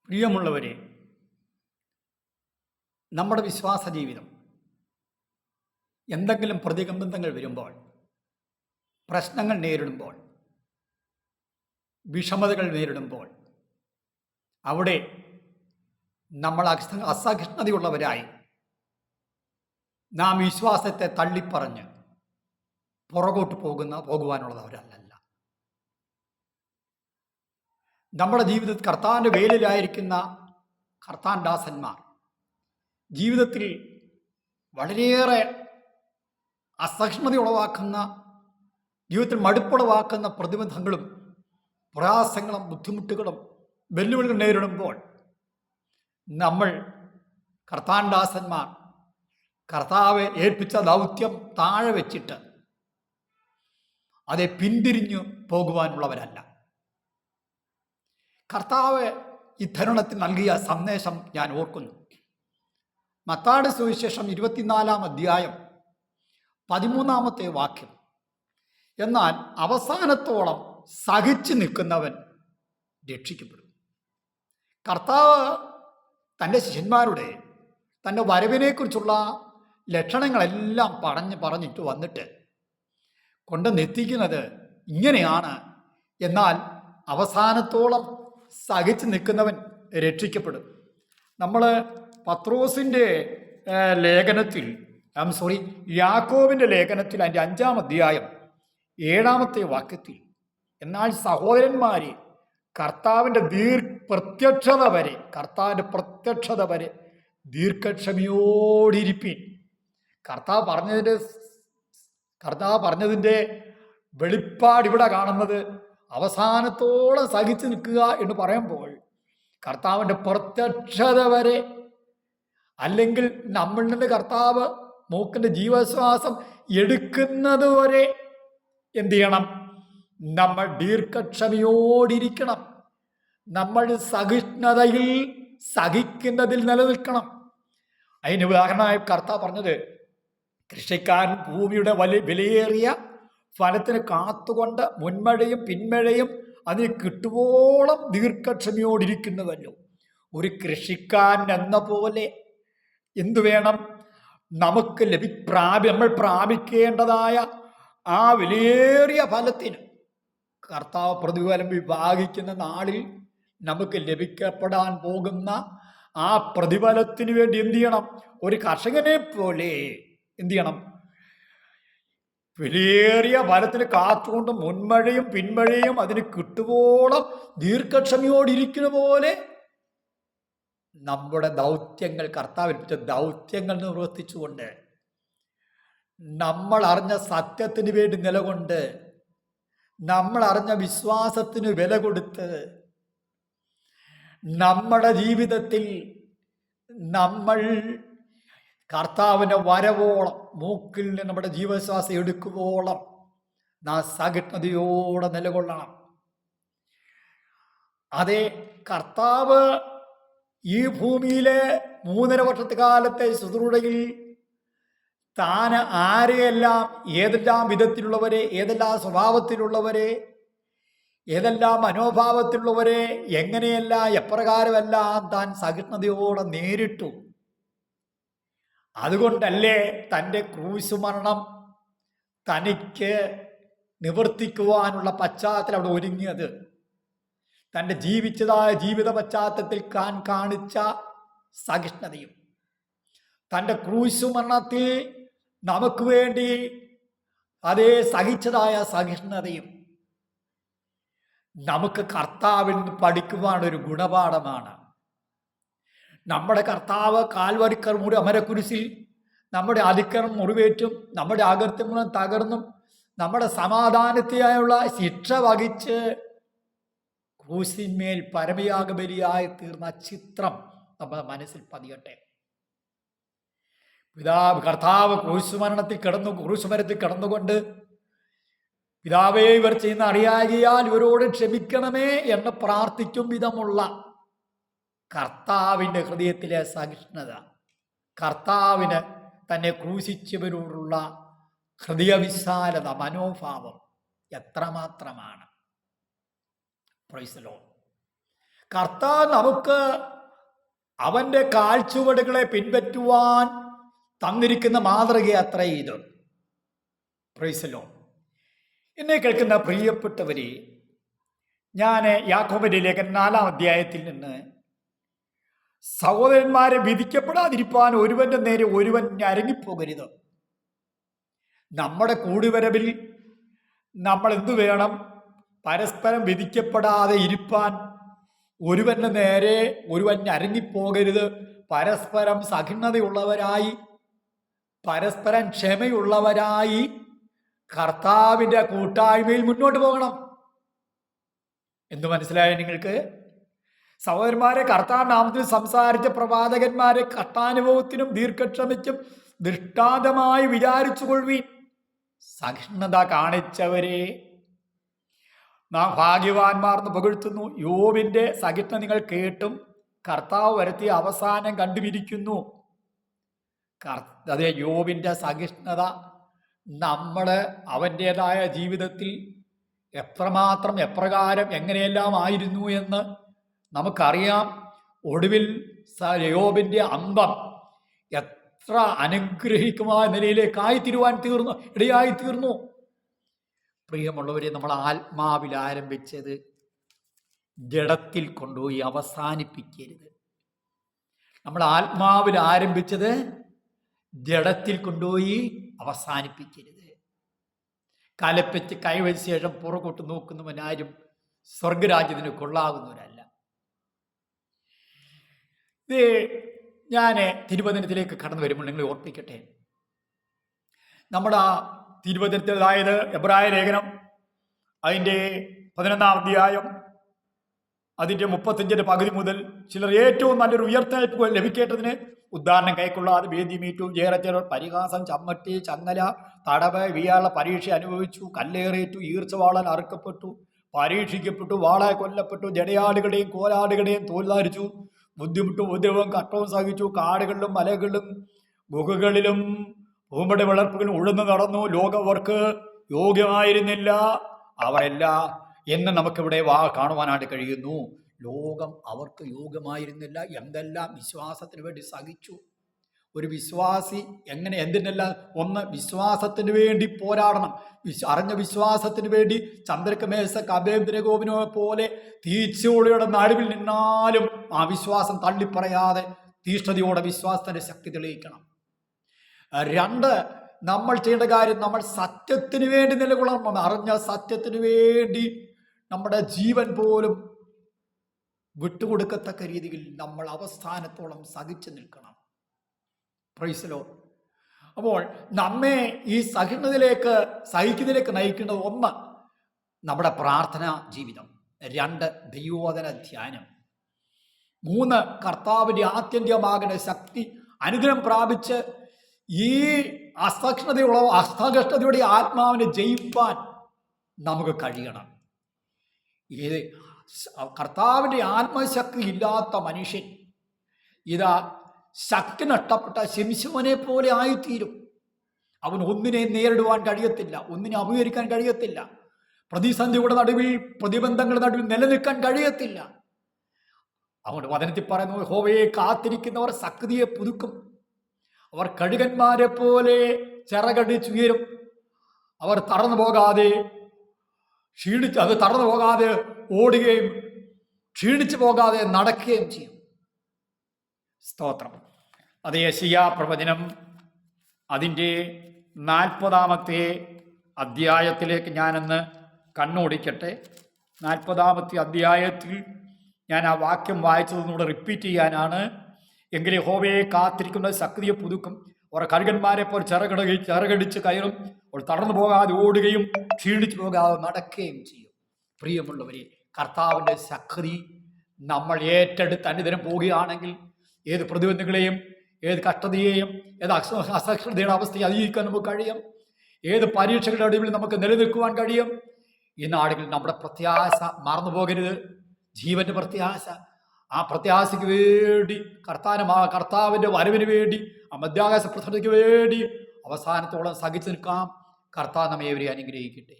പ്രിയമുള്ളവരെ, നമ്മുടെ വിശ്വാസ ജീവിതം എന്തെങ്കിലും പ്രതിബന്ധങ്ങൾ വരുമ്പോൾ, പ്രശ്നങ്ങൾ നേരിടുമ്പോൾ, വിഷമതകൾ നേരിടുമ്പോൾ അവിടെ നമ്മൾ അസഹിഷ്ണുതയുള്ളവരായി നാം വിശ്വാസത്തെ തള്ളിപ്പറഞ്ഞ് പുറകോട്ട് പോകുവാനുള്ളവരല്ല. നമ്മുടെ ജീവിതത്തിൽ കർത്താവിൻ്റെ വേലിലായിരിക്കുന്ന കർത്താൻ ദാസന്മാർ ജീവിതത്തിൽ വളരെയേറെ അസഹിഷ്ണുത ഉളവാക്കുന്ന, ജീവിതത്തിൽ മടുപ്പുളവാക്കുന്ന പ്രതിബന്ധങ്ങളും പ്രയാസങ്ങളും ബുദ്ധിമുട്ടുകളും വെല്ലുവിളികൾ നേരിടുമ്പോൾ നമ്മൾ കർത്താൻ ദാസന്മാർ കർത്താവ് ഏൽപ്പിച്ച ദൗത്യം താഴെ വെച്ചിട്ട് അതെ പിന്തിരിഞ്ഞു പോകുവാനുള്ളവരല്ല. കർത്താവ് ഈ തരുണത്തിൽ നൽകിയ സന്ദേശം ഞാൻ ഓർക്കുന്നു. മത്തായിയുടെ സുവിശേഷം 24-ാം അധ്യായം 13-ാമത്തെ വാക്യം. എന്നാൽ അവസാനത്തോളം സഹിച്ചു നിൽക്കുന്നവൻ രക്ഷിക്കപ്പെടും. കർത്താവ് തൻ്റെ ശിഷ്യന്മാരുടെ തൻ്റെ വരവിനെക്കുറിച്ചുള്ള ലക്ഷണങ്ങളെല്ലാം പറഞ്ഞിട്ട് വന്നിട്ട് കൊണ്ടുവന്നെത്തിക്കുന്നത് ഇങ്ങനെയാണ്. എന്നാൽ അവസാനത്തോളം സഹിച്ചു നിൽക്കുന്നവൻ രക്ഷിക്കപ്പെടും. നമ്മൾ പത്രോസിൻ്റെ ലേഖനത്തിൽ യാക്കോബിൻ്റെ ലേഖനത്തിൽ അതിൻ്റെ 5-ാം അധ്യായം 7-ാമത്തെ വാക്യത്തിൽ, എന്നാൽ സഹോദരന്മാരെ കർത്താവിൻ്റെ പ്രത്യക്ഷത വരെ ദീർഘക്ഷമയോടിരിപ്പീൻ. കർത്താവ് പറഞ്ഞതിൻ്റെ വെളിപ്പാട് ഇവിടെ കാണുന്നത് അവസാനത്തോളം സഹിച്ചു നിൽക്കുക എന്ന് പറയുമ്പോൾ കർത്താവിൻ്റെ പ്രത്യക്ഷത വരെ, അല്ലെങ്കിൽ നമ്മളിൽ നിന്ന് കർത്താവ് മൂക്കിൻ്റെ ജീവശ്വാസം എടുക്കുന്നത് വരെ എന്ത് ചെയ്യണം? നമ്മൾ ദീർഘക്ഷമയോടിരിക്കണം. നമ്മൾ സഹിക്കുന്നതിൽ നിലനിൽക്കണം. അതിന് ഉദാഹരണമായി കർത്താവ് പറഞ്ഞത്, കൃഷിക്കാരൻ ഭൂമിയുടെ വിലയേറിയ ഫലത്തിന് കാത്തുകൊണ്ട് മുൻമഴയും പിന്മഴയും അതിന് കിട്ടുവോളം ദീർഘക്ഷമയോടിരിക്കുന്നതല്ലോ. ഒരു കൃഷിക്കാരൻ എന്ന പോലെ എന്തു വേണം? നമുക്ക് നമ്മൾ പ്രാപിക്കേണ്ടതായ ആ വിലയേറിയ ഫലത്തിന് കർത്താവ് പ്രതിഫലം വിഭാഗിക്കുന്ന നാളിൽ നമുക്ക് ലഭിക്കപ്പെടാൻ പോകുന്ന ആ പ്രതിഫലത്തിന് വേണ്ടി എന്തു ചെയ്യണം? ഒരു കർഷകനെ പോലെ എന്തു ചെയ്യണം? വിലയേറിയ ഫലത്തിന് കാത്തുകൊണ്ട് മുൻമഴയും പിന്മഴയും അതിന് കിട്ടുവോളം ദീർഘക്ഷമയോടിരിക്കുന്ന പോലെ നമ്മുടെ ദൗത്യങ്ങൾ, കർത്താവിൽപ്പിച്ച ദൗത്യങ്ങൾ നിർവർത്തിച്ചുകൊണ്ട്, നമ്മൾ അറിഞ്ഞ സത്യത്തിന് വേണ്ടി നിലകൊണ്ട്, നമ്മൾ അറിഞ്ഞ വിശ്വാസത്തിന് വില കൊടുത്ത്, നമ്മുടെ ജീവിതത്തിൽ നമ്മൾ കർത്താവിൻ്റെ വരവോളം മൂക്കിൽ നിന്ന് നമ്മുടെ ജീവശ്വാസം എടുക്കുവോളം നാം സഹിഷ്ണുതയോടെ നിലകൊള്ളണം. അതേ, കർത്താവ് ഈ ഭൂമിയിലെ 3.5 വർഷക്കാലത്തെ ശുശ്രൂഷയിൽ താൻ ആരെയെല്ലാം, ഏതെല്ലാം വിധത്തിലുള്ളവരെ, ഏതെല്ലാം സ്വഭാവത്തിലുള്ളവരെ, ഏതെല്ലാം മനോഭാവത്തിലുള്ളവരെ, എങ്ങനെയെല്ലാം എപ്രകാരമെല്ലാം താൻ സഹിഷ്ണുതയോടെ നേരിട്ടു. അതുകൊണ്ടല്ലേ തൻ്റെ ക്രൂശ് മരണം തനിക്ക് നിവർത്തിക്കുവാനുള്ള പശ്ചാത്തലം അവിടെ ഒരുങ്ങിയത്. തൻ്റെ ജീവിച്ചതായ ജീവിത പശ്ചാത്തലത്തിൽ കാണിച്ച സഹിഷ്ണുതയും, തൻ്റെ ക്രൂശ് മരണത്തിൽ നമുക്ക് വേണ്ടി അതേ സഹിച്ചതായ സഹിഷ്ണുതയും നമുക്ക് കർത്താവിൽ നിന്ന് പഠിക്കുവാനൊരു ഗുണപാഠമാണ്. നമ്മുടെ കർത്താവ് കാൽവരിക്കർ അമരക്കുരിശിൽ നമ്മുടെ അതിക്രമം മുറിവേറ്റും നമ്മുടെ അകൃത്യങ്ങളും തകർന്നും നമ്മുടെ സമാധാനത്തെയായുള്ള ശിക്ഷ വഹിച്ച് ക്രൂശിന്മേൽ പരമയാഗബലിയായി തീർന്ന ചിത്രം നമ്മുടെ മനസ്സിൽ പതിയട്ടെ. കർത്താവ് ക്രൂശുമരണത്തിൽ കിടന്നുകൊണ്ട്, പിതാവേ ഇവർ ചെയ്യുന്ന അറിയാകിയാൽ ഇവരോട് ക്ഷമിക്കണമേ എന്ന് പ്രാർത്ഥിക്കും വിധമുള്ള കർത്താവിൻ്റെ ഹൃദയത്തിലെ സഹിഷ്ണുത, കർത്താവിന് തന്നെ ക്രൂശിച്ചവരോടുള്ള ഹൃദയവിശാലത, മനോഭാവം എത്രമാത്രമാണ്. Praise the Lord. കർത്താവ് നമുക്ക് അവൻ്റെ കാൽച്ചുവടുകളെ പിൻപറ്റുവാൻ തന്നിരിക്കുന്ന മാതൃക അത്ര ഇത്. പ്രൈസലോ. എന്നെ കേൾക്കുന്ന പ്രിയപ്പെട്ടവരെ, ഞാൻ യാക്കോബിന്റെ ലേഖനം 4-ാം അധ്യായത്തിൽ നിന്ന് സഹോദരന്മാരെ വിധിക്കപ്പെടാതിരിപ്പാൻ ഒരുവന്റെ നേരെ ഒരുവൻ ഞരങ്ങിപ്പോകരുത്. നമ്മുടെ കൂടിവരവിൽ നമ്മൾ എന്തു വേണം? പരസ്പരം വിധിക്കപ്പെടാതെ ഇരിപ്പാൻ ഒരുവന്റെ നേരെ ഒരുവൻ ഞരങ്ങിപ്പോകരുത്. പരസ്പരം സഹിഷ്ണുതയുള്ളവരായി, പരസ്പരം ക്ഷമയുള്ളവരായി കർത്താവിൻ്റെ കൂട്ടായ്മയിൽ മുന്നോട്ട് പോകണം. എന്തു മനസ്സിലായോ നിങ്ങൾക്ക്? സഹോദരന്മാരെ, കർത്താവ് നാമത്തിൽ സംസാരിച്ച പ്രവാചകന്മാരെ കഷ്ടാനുഭവത്തിനും ദീർഘക്ഷമയ്ക്കും ദൃഷ്ടാന്തമായി വിചാരിച്ചു കൊള്ളുവീൻ. സഹിഷ്ണുത കാണിച്ചവരെ നാം ഭാഗ്യവാന്മാർന്ന് പുകഴ്ത്തുന്നു. യോബിന്റെ സഹിഷ്ണുത നിങ്ങൾ കേട്ടും കർത്താവ് വരുത്തിയ അവസാനം കണ്ടുപിരിക്കുന്നു. അതേ, യോബിന്റെ സഹിഷ്ണുത നമ്മൾ അവൻ്റെതായ ജീവിതത്തിൽ എത്രമാത്രം എപ്രകാരം എങ്ങനെയെല്ലാം ആയിരുന്നു എന്ന് നമുക്കറിയാം. ഒടുവിൽ യോബിന്റെ അന്തം എത്ര അനുഗ്രഹിക്കുമായ നിലയിലേക്കായി ഇടയായി തീർന്നു. പ്രിയമുള്ളവരെ, നമ്മൾ ആത്മാവിൽ ആരംഭിച്ചത് ജഡത്തിൽ കൊണ്ടുപോയി അവസാനിപ്പിക്കരുത്. നമ്മൾ ആത്മാവിൽ ആരംഭിച്ചത് ജഡത്തിൽ കൊണ്ടുപോയി അവസാനിപ്പിക്കരുത്. കലപ്പറ്റ് കൈവച്ച ശേഷം പുറകോട്ട് നോക്കുന്നവനാരും സ്വർഗരാജ്യത്തിന് കൊള്ളാകുന്നവരല്ല. ഇത് ഞാൻ തിരുവചനത്തിലേക്ക് കടന്നു വരുമ്പോൾ നിങ്ങളെ ഓർപ്പിക്കട്ടെ. നമ്മുടെ ആ തിരുവചനത്തിൽ, അതായത് എബ്രായ ലേഖനം അതിൻ്റെ 11-ാം അധ്യായം അതിൻ്റെ 35-ന്റെ പകുതി മുതൽ ചിലർ ഏറ്റവും നല്ലൊരു ഉയർത്തെഴുപ്പ് ലഭിക്കേണ്ടതിന് ഉദാഹരണം കൈക്കൊള്ളാതെ വേദിമീറ്റു, ജയറച്ചർ, പരിഹാസം, ചമ്മട്ടി, ചങ്ങല, തടവ്, വിയാള പരീക്ഷ അനുഭവിച്ചു, കല്ലേറേറ്റു, ഈർച്ചവാളാൽ അറുക്കപ്പെട്ടു, പരീക്ഷിക്കപ്പെട്ടു, വാളായി കൊല്ലപ്പെട്ടു, ജടയാടുകളുടെയും കോലാടുകളുടെയും തോൽ ധരിച്ചു, ബുദ്ധിമുട്ടും ഉപദ്രവവും കഷ്ടവും സഹിച്ചു, കാടുകളിലും മലകളിലും ഗുഹകളിലും പൂമ്പടി വളർപ്പുകളും ഉഴന്നു നടന്നു. ലോകം അവർക്ക് യോഗ്യമായിരുന്നില്ല. അവരെല്ലാം എന്ന് നമുക്കിവിടെ കാണുവാനായിട്ട് കഴിയുന്നു. ലോകം അവർക്ക് യോഗ്യമായിരുന്നില്ല. എന്തെല്ലാം വിശ്വാസത്തിന് വേണ്ടി സഹിച്ചു. ഒരു വിശ്വാസി എങ്ങനെ എന്തിനെല്ലാം? ഒന്ന്, വിശ്വാസത്തിന് വേണ്ടി പോരാടണം. അറിഞ്ഞ വിശ്വാസത്തിന് വേണ്ടി ചന്ദ്രകമേശക്ക് അഭേന്ദ്രഗോപിനെ പോലെ തീച്ചോളിയുടെ നടുവിൽ നിന്നാലും ആ വിശ്വാസം തള്ളിപ്പറയാതെ തീഷ്ണതയോടെ വിശ്വാസത്തിന്റെ ശക്തി തെളിയിക്കണം. 2, നമ്മൾ ചെയ്യേണ്ട കാര്യം, നമ്മൾ സത്യത്തിന് വേണ്ടി നിലകൊള്ളണം. അറിഞ്ഞ സത്യത്തിന് വേണ്ടി നമ്മുടെ ജീവൻ പോലും വിട്ടുകൊടുക്കത്തക്ക രീതിയിൽ നമ്മൾ അവസാനത്തോളം സഹിച്ചു നിൽക്കണം. Praise Lord. അപ്പോൾ നമ്മെ ഈ സഹിക്കുന്നതിലേക്ക് നയിക്കുന്നത് 1, നമ്മുടെ പ്രാർത്ഥനാ ജീവിതം. 2, ദൈവവചന ധ്യാനം. 3, കർത്താവിൻ്റെ ആത്യന്തികമാകുന്ന ശക്തി അനുഗ്രഹം പ്രാപിച്ച് ഈ അസഹിഷ്ണുതയുടെ ആത്മാവിനെ ജയിപ്പാൻ നമുക്ക് കഴിയണം. ഇത് കർത്താവിൻ്റെ ആത്മശക്തി ഇല്ലാത്ത മനുഷ്യൻ ഇതാ ശക്തി നഷ്ടപ്പെട്ട ശിംശോനെ പോലെ ആയിത്തീരും. അവൻ ഒന്നിനെ നേരിടുവാൻ കഴിയത്തില്ല, ഒന്നിനെ അഭിമുഖീകരിക്കാൻ കഴിയത്തില്ല, പ്രതിസന്ധിയുടെ നടുവിൽ, പ്രതിബന്ധങ്ങളുടെ നടുവിൽ നിലനിൽക്കാൻ കഴിയത്തില്ല. അതുകൊണ്ട് വചനത്തിൽ പറയുന്നു, യഹോവയെ കാത്തിരിക്കുന്നവർ ശക്തിയെ പുതുക്കും. അവർ കഴുകന്മാരെ പോലെ ചിറകടിച്ചുയരും. അവർ തറന്നു പോകാതെ ഓടുകയും ക്ഷീണിച്ചു പോകാതെ നടക്കുകയും ചെയ്യും. സ്തോത്രം. അത് യെശയ്യാ പ്രവചനം അതിൻ്റെ 40-ാമത്തെ അധ്യായത്തിലേക്ക് ഞാനൊന്ന് കണ്ണോടിക്കട്ടെ. 40-ാമത്തെ അധ്യായത്തിൽ ഞാൻ ആ വാക്യം വായിച്ചതൊന്നുകൂടെ റിപ്പീറ്റ് ചെയ്യാനാണ്. എങ്കിലും യഹോവയെ കാത്തിരിക്കുന്ന ശക്തിയെ പുതുക്കും. അവർ കഴുകന്മാരെ പോലെ ചിറകടിച്ച് കയറും. അവർ തടർന്നു പോകാതെ ഓടുകയും ക്ഷീണിച്ചു പോകാതെ നടക്കുകയും ചെയ്യും. പ്രിയമുള്ളവരെ, കർത്താവിൻ്റെ ശക്തി നമ്മൾ ഏറ്റെടുത്ത് അനുദിനം പോവുകയാണെങ്കിൽ ഏത് പ്രതിബന്ധങ്ങളെയും, ഏത് കഷ്ടതയെയും, ഏത് അസഹിഷ്ണുതയുടെ അവസ്ഥയെ അതിജീവിക്കാൻ നമുക്ക് കഴിയും. ഏത് പരീക്ഷകളുടെ നടുവിൽ നമുക്ക് നിലനിൽക്കുവാൻ കഴിയും. ഈ നാടുകളിൽ നമ്മുടെ പ്രത്യാശ മറന്നു പോകരുത്. ജീവന്റെ പ്രത്യാശ. ആ പ്രത്യാശയ്ക്ക് വേണ്ടി കർത്താവിൻ്റെ വരവിന് വേണ്ടി, ആ മധ്യാകാശ പ്രസന്നതയ്ക്ക് വേണ്ടി അവസാനത്തോളം സഹിച്ചു നിൽക്കാം. കർത്താവ് നമ്മെ ഏവരെയും അനുഗ്രഹിക്കട്ടെ.